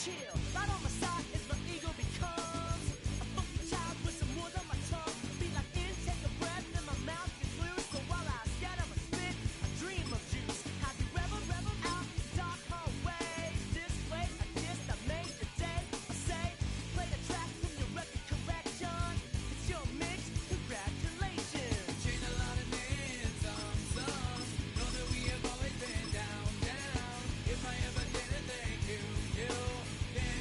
chill. Right on my side is my ego becomes a funky child with some words on my tongue. Be like in, take a breath, and my mouth gets loose. So while I scatter my spit, I dream of juice. Have you rebel out dark hallways? This way, I guess I made the day. I say, play the track from your record collection. It's your mix, congratulations. Chain a lot of names, some. Know that we have always been down. If I ever didn't thank you, you can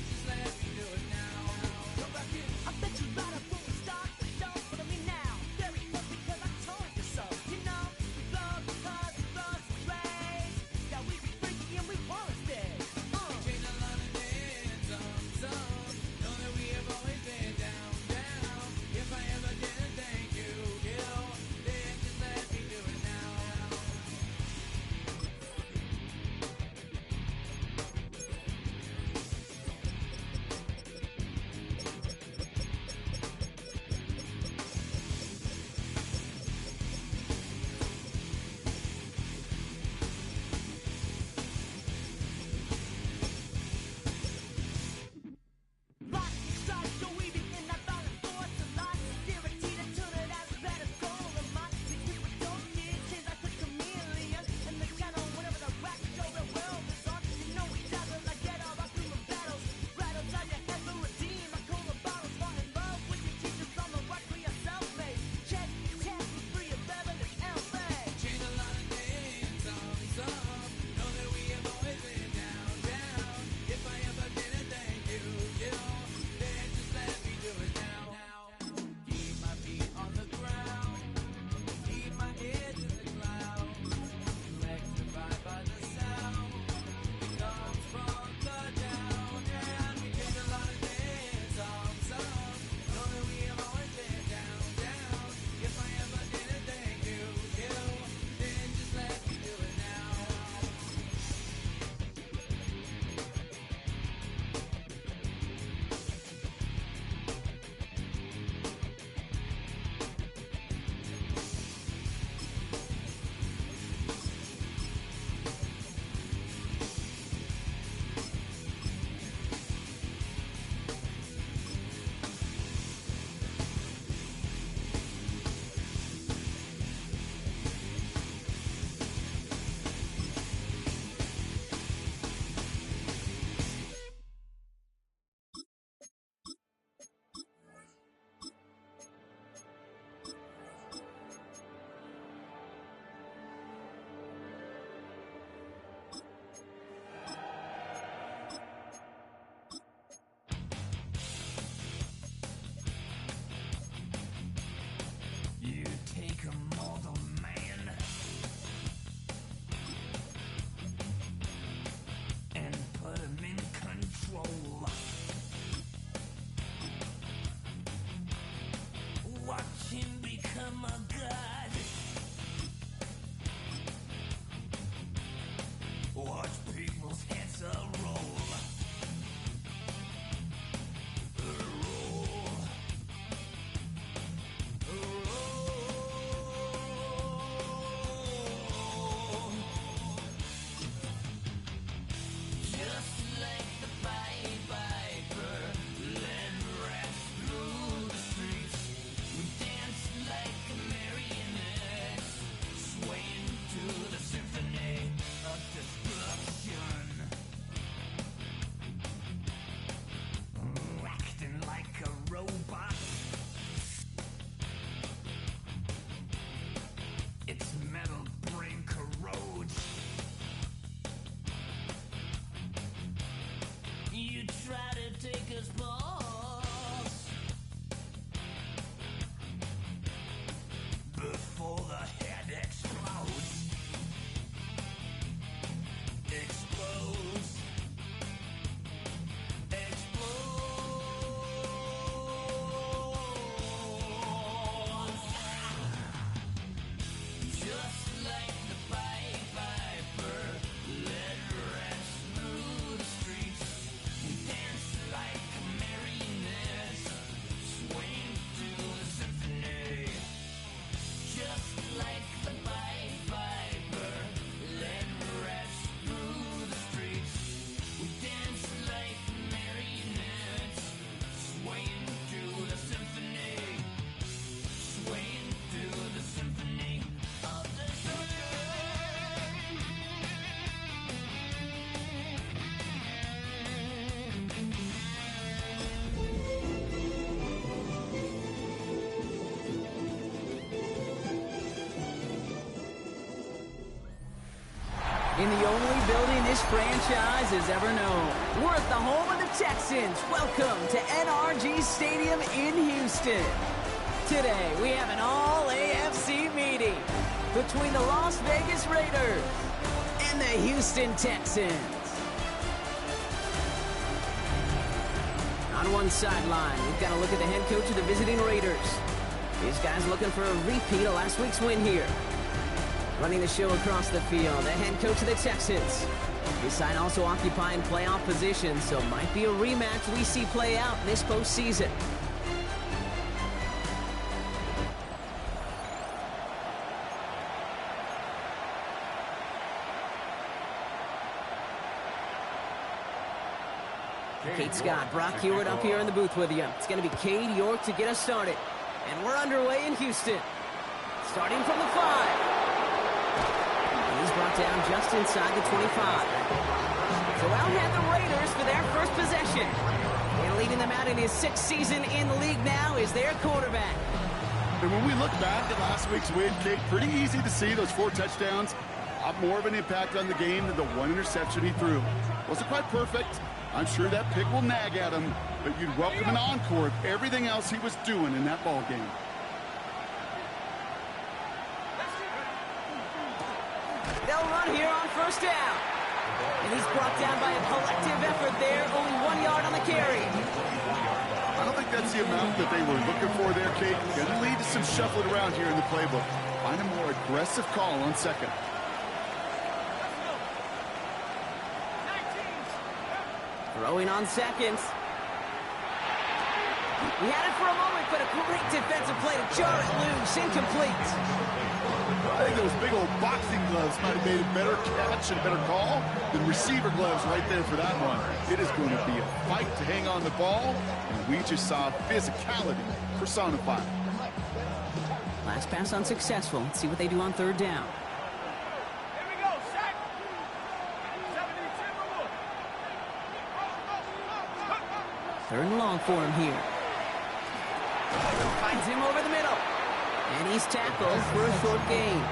the only building this franchise has ever known. We're at the home of the Texans. Welcome to NRG Stadium in Houston. Today, we have an all-AFC meeting between the Las Vegas Raiders and the Houston Texans. On one sideline, we've got a look at the head coach of the visiting Raiders. These guys looking for a repeat of last week's win here. Running the show across the field, the head coach of the Texans. His side also occupying playoff position, so might be a rematch we see play out this postseason. Kate Scott, Brock Hewitt up here in the booth with you. It's going to be Cade York to get us started. And we're underway in Houston. Starting from the 5. He's brought down just inside the 25. So out had the Raiders for their first possession. And leading them out in his 6th season in the league now is their quarterback. And when we look back at last week's win, Kate, pretty easy to see those 4 touchdowns have more of an impact on the game than the 1 interception he threw. Wasn't quite perfect. I'm sure that pick will nag at him, but you'd welcome an encore of everything else he was doing in that ball game. They'll run here on first down. And he's brought down by a collective effort there, only 1 yard on the carry. I don't think that's the amount that they were looking for there, Kate. Going to lead to some shuffling around here in the playbook. Find a more aggressive call on second. Throwing on seconds. He had it for a moment, but a great defensive play to jar it loose. Incomplete. I think those big old boxing gloves might have made a better catch and a better call than receiver gloves right there for that one. It is going to be a fight to hang on the ball, and we just saw physicality personified. Last pass unsuccessful. Let's see what they do on third down. Third and long for him here. Finds him over the middle. And he's tackled for a short gain.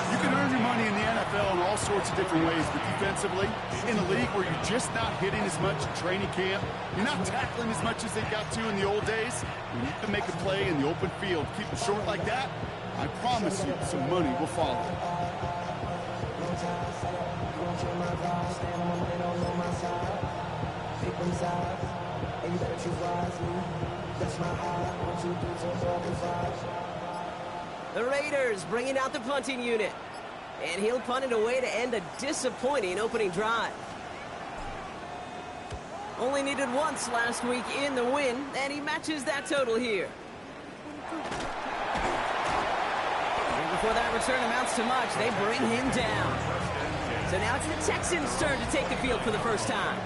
You can earn your money in the NFL in all sorts of different ways, but defensively, in a league where you're just not hitting as much in training camp, you're not tackling as much as they got to in the old days, you need to make a play in the open field. Keep it short like that, I promise you some money will follow. The Raiders bringing out the punting unit. And he'll punt it away to end a disappointing opening drive. Only needed once last week in the win, and he matches that total here. And before that return amounts to much, they bring him down. So now it's the Texans' turn to take the field for the first time.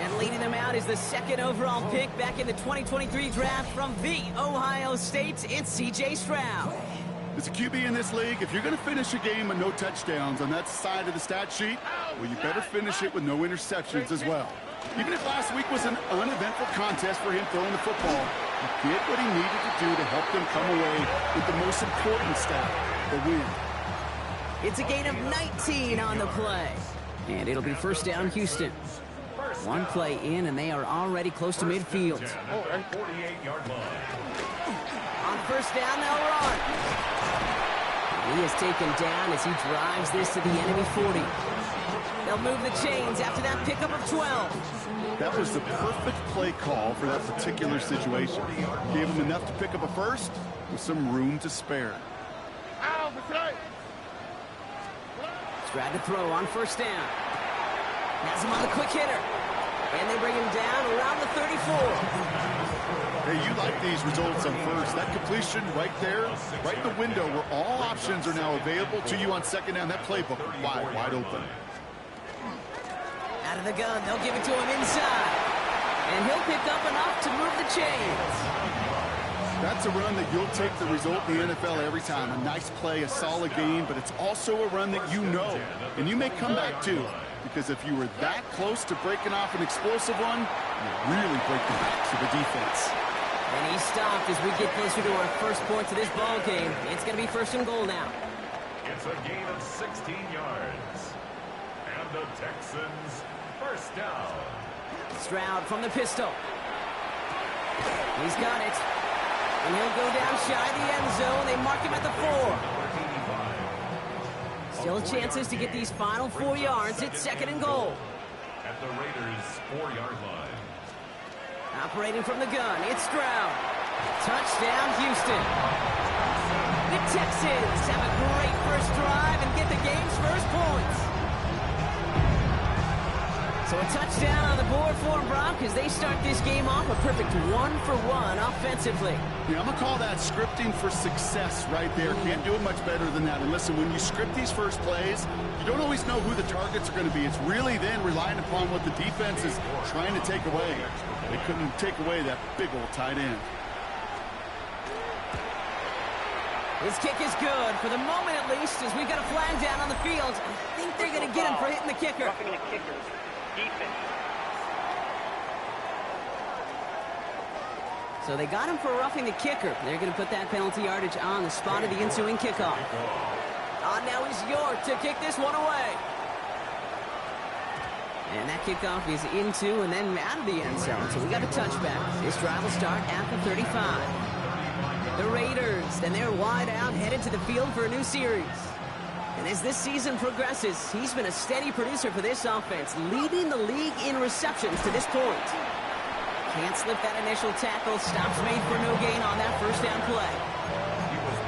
And leading them out is the 2nd overall pick back in the 2023 draft from the Ohio State. It's C.J. Stroud. As a QB in this league, if you're going to finish a game with no touchdowns on that side of the stat sheet, well, you better finish it with no interceptions as well. Even if last week was an uneventful contest for him throwing the football, he did what he needed to do to help them come away with the most important stat, the win. It's a gain of 19 on the play. And it'll be first down, Houston. One play in, and they are already close to midfield. On first down, they'll run. He is taken down as he drives this to the enemy 40. They'll move the chains after that pickup of 12. That was the perfect play call for that particular situation. Gave him enough to pick up a first with some room to spare. Stroud to throw on first down. Has him on the quick hitter. And they bring him down around the 34. Hey, you like these results on first. That completion right there, right in the window where all options are now available to you on second down. That playbook wide open. Out of the gun, they'll give it to him inside. And he'll pick up enough to move the chains. That's a run that you'll take the result in the NFL every time. A nice play, a solid game, but it's also a run that you know. And you may come back too. Because if you were that close to breaking off an explosive one, you really break the backs of the defense. And he stopped as we get closer to our first point to this ball game. It's going to be first and goal now. It's a gain of 16 yards. the Texans. First down. Stroud from the pistol. He's got it. And he'll go down shy of the end zone. They mark him at the 4. Still chances to get these final 4 yards. It's 2nd and goal. At the Raiders' 4-yard line. Operating from the gun, it's Stroud. Touchdown, Houston. The Texans have a great first drive and get the game's first points. So a touchdown on the board for them, Brock, as they start this game off a perfect 1-for-1 offensively. Yeah, I'm going to call that scripting for success right there. Can't do it much better than that. And listen, when you script these first plays, you don't always know who the targets are going to be. It's really then relying upon what the defense is trying to take away. They couldn't take away that big old tight end. His kick is good, for the moment at least, as we've got a flag down on the field. I think they're going to get him for hitting the kicker. Roughing the kickers. Defense. So they got him for roughing the kicker. They're going to put that penalty yardage on the spot of the ensuing kickoff. On now is York to kick this one away. And that kickoff is into and then out of the end zone. So we got a touchback. This drive will start at the 35. The Raiders, and they're wide out, headed to the field for a new series. And as this season progresses, he's been a steady producer for this offense, leading the league in receptions to this point. Can't slip that initial tackle. Stops made for no gain on that first down play.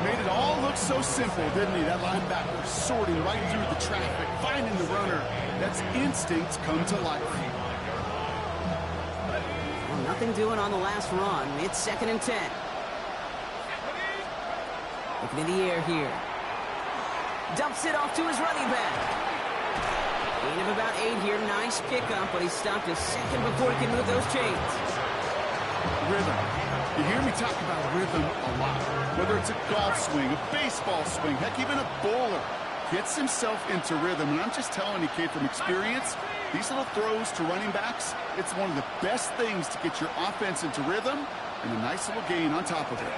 Made it all look so simple, didn't he? That linebacker sorting right through the traffic, finding the runner. That's instincts come to life. Well, nothing doing on the last run. It's 2nd and 10. Looking in the air here. Dumps it off to his running back. Gain of about 8 here. Nice pickup, but he stopped a second before he can move those chains. Rhythm. You hear me talk about rhythm a lot. Whether it's a golf swing, a baseball swing, heck, even a bowler gets himself into rhythm. And I'm just telling you, kid, from experience, these little throws to running backs, it's one of the best things to get your offense into rhythm and a nice little gain on top of it.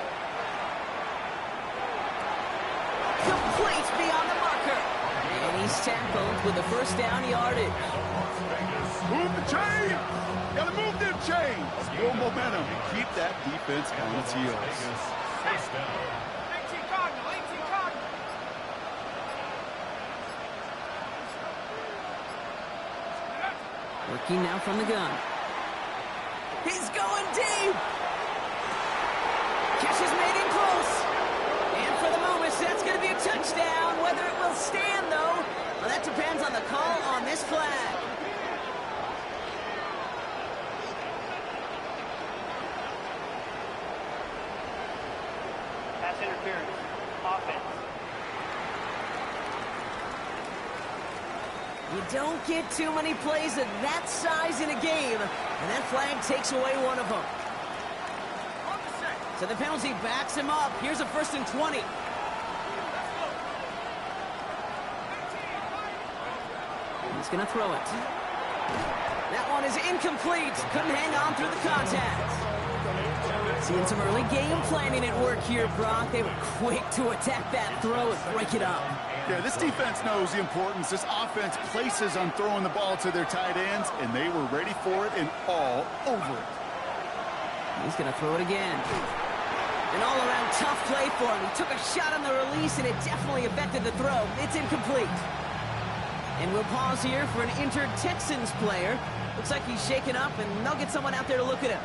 Complete beyond the marker. And he's tackled with the first down yardage. Move the chain! Gotta move them chains! Build momentum and keep that defense on its heels. First down. 18 Cardinal, 18 Cardinal. Working now from the gun. He's going deep! Catch is made in close. And for the moment, that's going to be a touchdown. Whether it will stand, though, well, that depends on the call on this flag. Pass interference. Offense. You don't get too many plays of that size in a game, and that flag takes away one of them. So the penalty backs him up. Here's a 1st and 20. He's going to throw it. That one is incomplete. Couldn't hang on through the contact. Seeing some early game planning at work here, Brock. They were quick to attack that throw and break it up. Yeah, this defense knows the importance this offense places on throwing the ball to their tight ends, and they were ready for it and all over it. He's going to throw it again. An all-around tough play for him. He took a shot on the release, and it definitely affected the throw. It's incomplete. And we'll pause here for an injured Texans player. Looks like he's shaken up, and they'll get someone out there to look at him.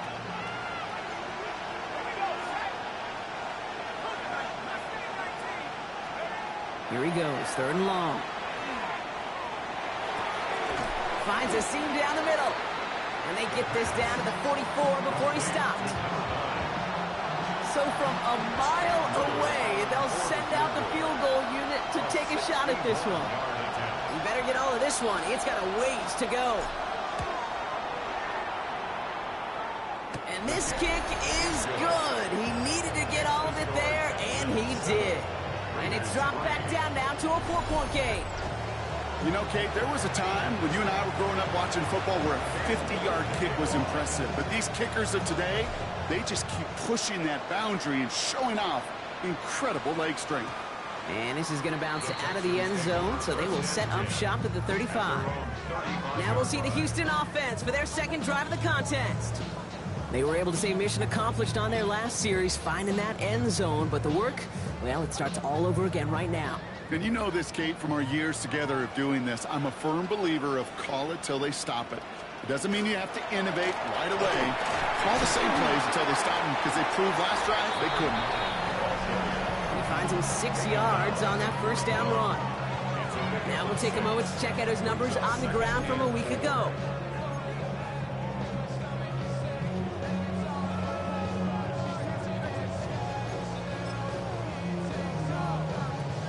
Here he goes, 3rd and long. Finds a seam down the middle. And they get this down to the 44 before he stopped. So from a mile away, they'll send out the field goal unit to take a shot at this one. You better get all of this one. It's got a ways to go. And this kick is good. He needed to get all of it there, and he did. And it's dropped back down now to a 4-point game. You know, Kate, there was a time when you and I were growing up watching football where a 50-yard kick was impressive. But these kickers of today, they just keep pushing that boundary and showing off incredible leg strength. And this is going to bounce out of the end zone, so they will set up shop at the 35. Now we'll see the Houston offense for their second drive of the contest. They were able to say mission accomplished on their last series, finding that end zone, but the work, well, it starts all over again right now. And you know this, Kate, from our years together of doing this. I'm a firm believer of call it till they stop it. It doesn't mean you have to innovate right away. Call the same plays until they stop them, because they proved last drive they couldn't. He finds him 6 yards on that first down run. Now we'll take a moment to check out his numbers on the ground from a week ago.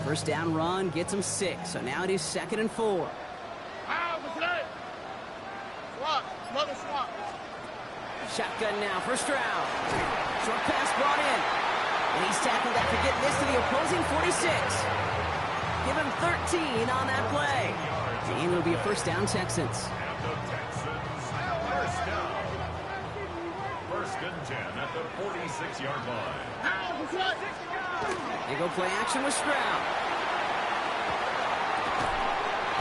First down run gets him 6, so now it is 2nd and 4. Shotgun now, first round. Short pass brought in. And he's tackled after getting this to the opposing 46. Give him 13 on that play. And it'll be a first down, Texans. And the Texans, first down. 1st and 10 at the 46-yard line. They go play action with Stroud.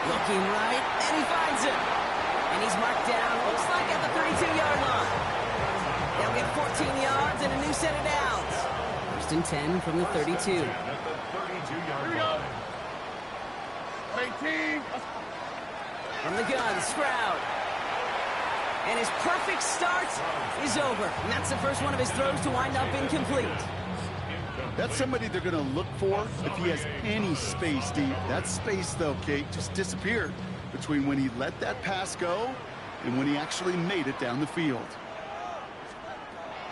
Looking right, and he finds him. And he's marked down, looks like at the 32-yard line. They'll get 14 yards and a new set of downs. 1st and 10 from the 32. At the 32-yard line. From the gun, Stroud. And his perfect start is over. And that's the first one of his throws to wind up incomplete. That's somebody they're going to look for if he has any space deep. That space, though, Kate, just disappeared between when he let that pass go and when he actually made it down the field.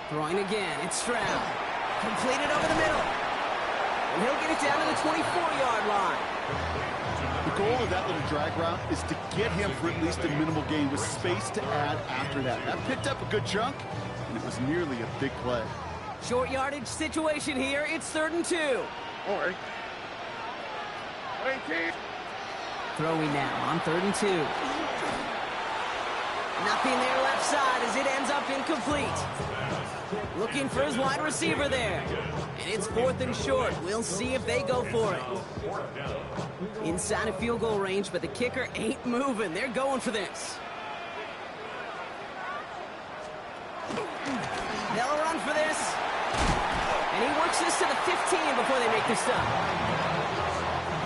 Throwing again, it's Stroud. Completed over the middle. And he'll get it down to the 24-yard line. The goal of that little drag route is to get him for at least a minimal gain with space to add after that. That picked up a good chunk, and it was nearly a big play. Short yardage situation here. It's 3rd and 2. Throwing now on 3rd and 2. Nothing there left side as it ends up incomplete. Looking for his wide receiver there. And it's 4th and short. We'll see if they go for it. Inside of field goal range, but the kicker ain't moving. They're going for this. They'll run for this. And he works this to the 15 before they make the stop.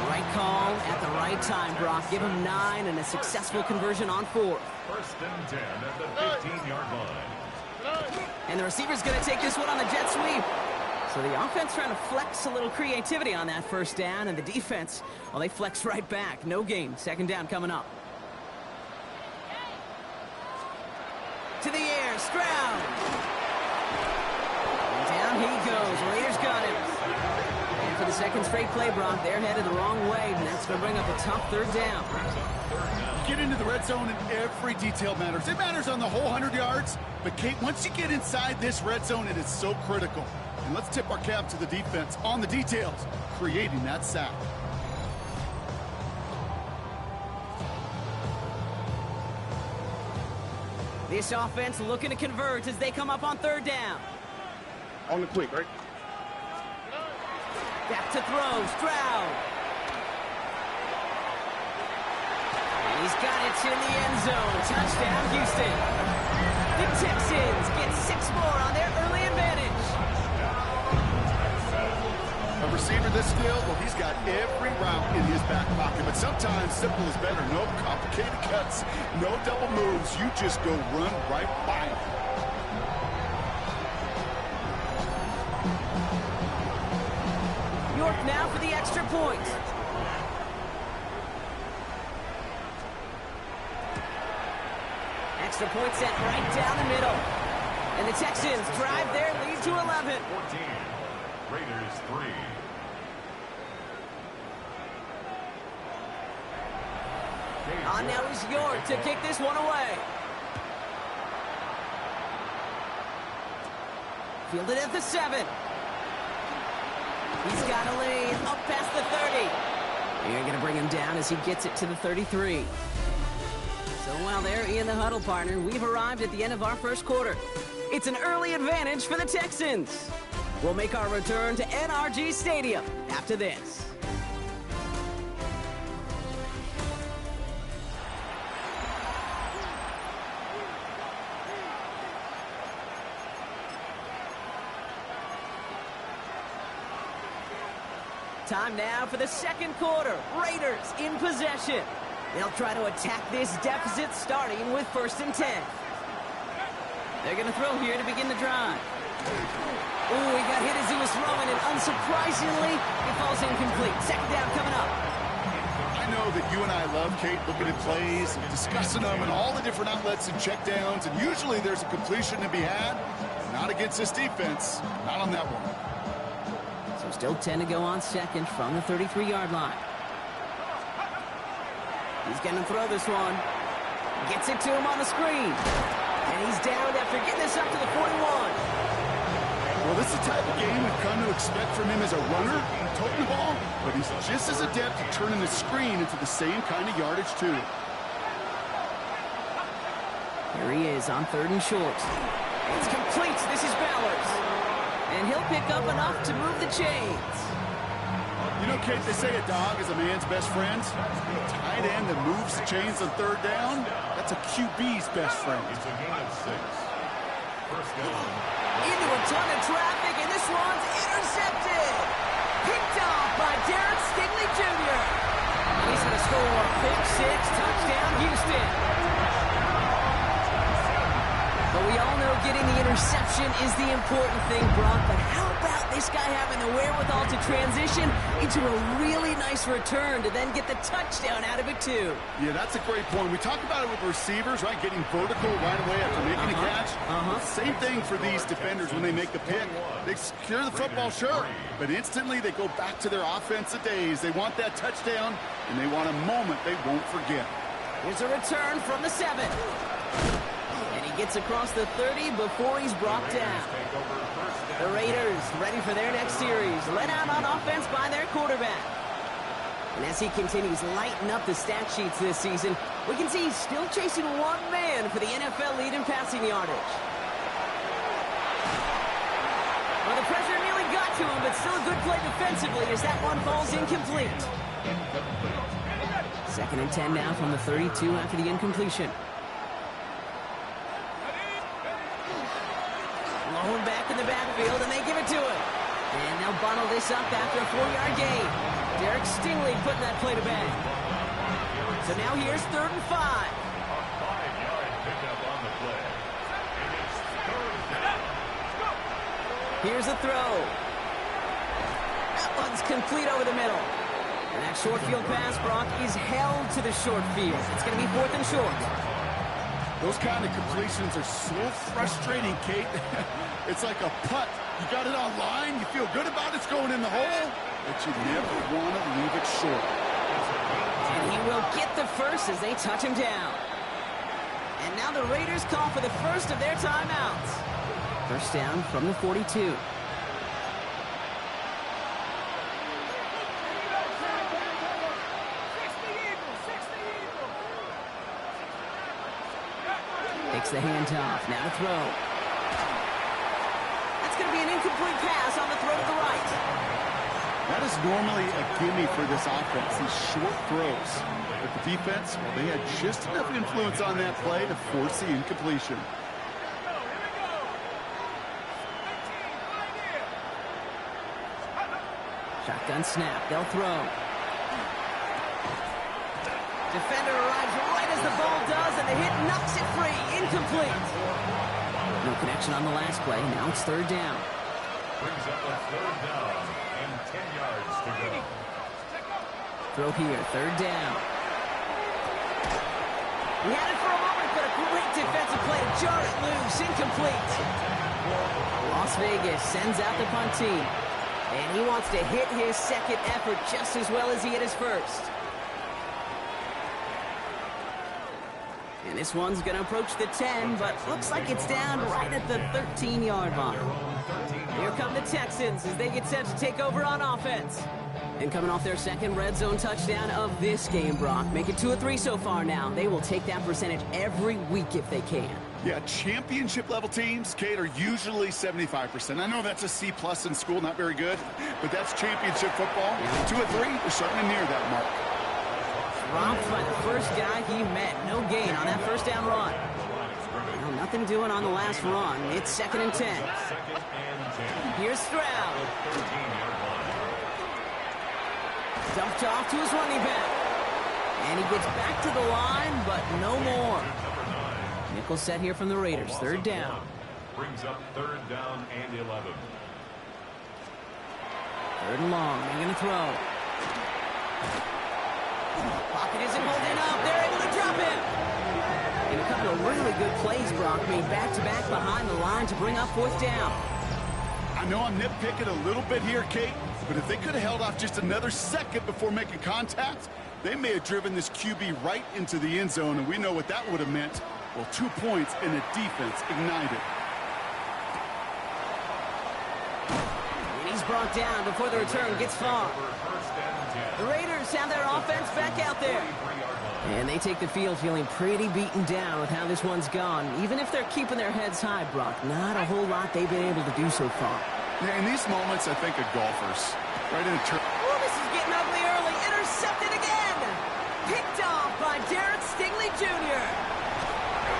Right call at the right time, Brock. Give him 9 and a successful conversion on 4th. 1st and 10 at the 15-yard line. And the receiver's going to take this one on the jet sweep. So the offense trying to flex a little creativity on that first down, and the defense, well, they flex right back. No gain. 2nd down coming up. To the air, Stroud. And down he goes. Raiders got him. And for the 2nd straight play, Brock, they're headed the wrong way, and that's going to bring up a tough 3rd down. Get into the red zone, and every detail matters. It matters on the whole 100 yards. But, Kate, once you get inside this red zone, it is so critical. And let's tip our cap to the defense on the details, creating that sack. This offense looking to convert as they come up on 3rd down. On the quick, right? Back to throw, Stroud. And he's got it in the end zone. Touchdown, Houston. The Texans get 6 more on their early advantage. A receiver this skilled, well, he's got every route in his back pocket. But sometimes simple is better. No complicated cuts, no double moves. You just go run right by him. York now for the extra point. Extra point set right down the middle. And the Texans drive their lead to 11. 14. Raiders 3. On now is York to kick this one away. Fielded at the 7. He's got a lane up past the 30. They're going to bring him down as he gets it to the 33. So while they're in the huddle, partner, we've arrived at the end of our first quarter. It's an early advantage for the Texans. We'll make our return to NRG Stadium after this. Time now for the second quarter. Raiders in possession. They'll try to attack this deficit starting with 1st and 10. They're going to throw here to begin the drive. Ooh, he got hit as he was throwing, and unsurprisingly, it falls incomplete. Second down coming up. I know that you and I love, Kate, looking at plays, discussing them, and all the different outlets and checkdowns, and usually there's a completion to be had. Not against this defense. Not on that one. So still 10 to go on second from the 33-yard line. He's going to throw this one. Gets it to him on the screen. And he's down after getting this up to the 41. Well, this is the type of game we've come to expect from him as a runner, toting the ball, but he's just as adept at turning the screen into the same kind of yardage, too. Here he is on 3rd and short. It's complete. This is Bowers. And he'll pick up enough to move the chains. You know, Kate, they say a dog is a man's best friend. A tight end that moves the chains on 3rd down, that's a QB's best friend. It's a gain of 6. First down. Into a ton of traffic, and this one's intercepted. Picked off by Derek Stingley Jr. And he's going to score a pick 6, touchdown Houston. But we all know getting the interception is the important thing, Brock. But how about this guy having the wherewithal to transition into a really nice return to then get the touchdown out of it, too? Yeah, that's a great point. We talk about it with receivers, right? Getting vertical right away after making a catch. Same thing for these defenders when they make a pick. They secure the football, sure, but instantly they go back to their offensive days. They want that touchdown, and they want a moment they won't forget. Here's a return from the 7. And he gets across the 30 before he's brought down. The Raiders ready for their next series, led out on offense by their quarterback. And as he continues lighting up the stat sheets this season, we can see he's still chasing one man for the NFL lead in passing yardage. Well, the pressure nearly got to him, but still a good play defensively as that one falls incomplete. 2nd and 10 now from the 32 after the incompletion. Lone back in the backfield, and they give it to him. And they'll bundle this up after a 4-yard gain. Derek Stingley putting that play to bed. So now here's 3rd and 5. A 5-yard pickup on the play. And it's 3rd down. Here's a throw. That one's complete over the middle. And that short field pass, Brock, is held to the short field. It's going to be 4th and short. Those kind of completions are so frustrating, Kate. It's like a putt. You got it on line, you feel good about it's going in the hole, but you never want to leave it short. And he will get the first as they touch him down. And now the Raiders call for the first of their timeouts. First down from the 42. Takes the handoff. Now to throw. That's going to be an incomplete pass on the throw to the right. That is normally a gimme for this offense, these short throws. But the defense, well, they had just enough influence on that play to force the incompletion. Shotgun snap. They'll throw. Defender arrives right as the ball does, and the hit knocks it free. Incomplete. No connection on the last play. Now it's 3rd down. Brings up a 3rd down and 10 yards to go. Throw here. 3rd down. He had it for a moment, but a great defensive play to jar it loose. Incomplete. Las Vegas sends out the punt team. And he wants to hit his second effort just as well as he hit his first. And this one's going to approach the 10, but looks like it's down right at the 13-yard line. Here come the Texans as they get set to take over on offense. And coming off their second red zone touchdown of this game, Brock, make it 2 of 3 so far now. They will take that percentage every week if they can. Yeah, championship-level teams, Kate, are usually 75%. I know that's a C+ in school, not very good, but that's championship football. 2 of 3, they're starting to near that mark. Dropped by the first guy he met. No gain on that first down run. Well, nothing doing on the last run. It's 2nd and 10. Here's Stroud. Dumped off to his running back. And he gets back to the line, but no more. Nickel set here from the Raiders. Third down. Brings up third down and 11. Third and long. They're going to throw. Pocket isn't holding up. They're able to drop him. And a couple of really good plays, Brock, made back-to-back behind the line to bring up fourth down. I know I'm nitpicking a little bit here, Kate, but if they could have held off just another second before making contact, they may have driven this QB right into the end zone, and we know what that would have meant. Well, 2 points and the defense ignited. And he's brought down before the return gets far. The Raiders have their offense back out there. And they take the field feeling pretty beaten down with how this one's gone. Even if they're keeping their heads high, Brock, not a whole lot they've been able to do so far. Yeah, in these moments, I think of golfers. Right in the turn. Oh, this is getting ugly early. Intercepted again. Picked off by Derek Stingley Jr.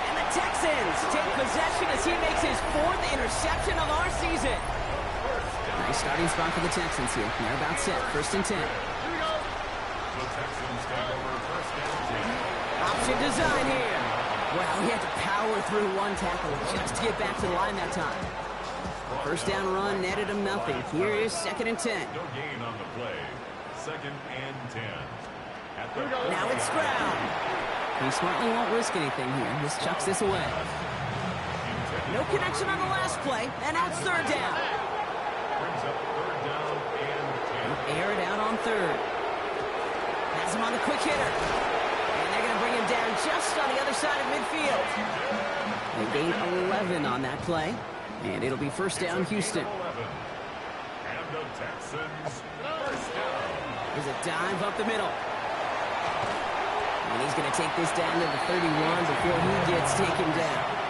And the Texans take possession as he makes his fourth interception of our season. Nice starting spot for the Texans here. They're about set. First and 10. The Texans take over first and 10. Option design here. Well, he had to power through one tackle just to get back to the line that time. First down run netted him nothing. Here is second and 10. No gain on the play. Second and 10. Now it's Stroud. He smartly won't risk anything here. Just chucks this away. No connection on the last play, and now it's third down. Brings up third down and 10. Air it out on third. Has him on the quick hitter. And they're going to bring him down just on the other side of midfield. They gain 11 on that play. And it'll be first down, Houston. And the Texans first down. There's a dive up the middle. And he's going to take this down to the 31 before he gets taken down.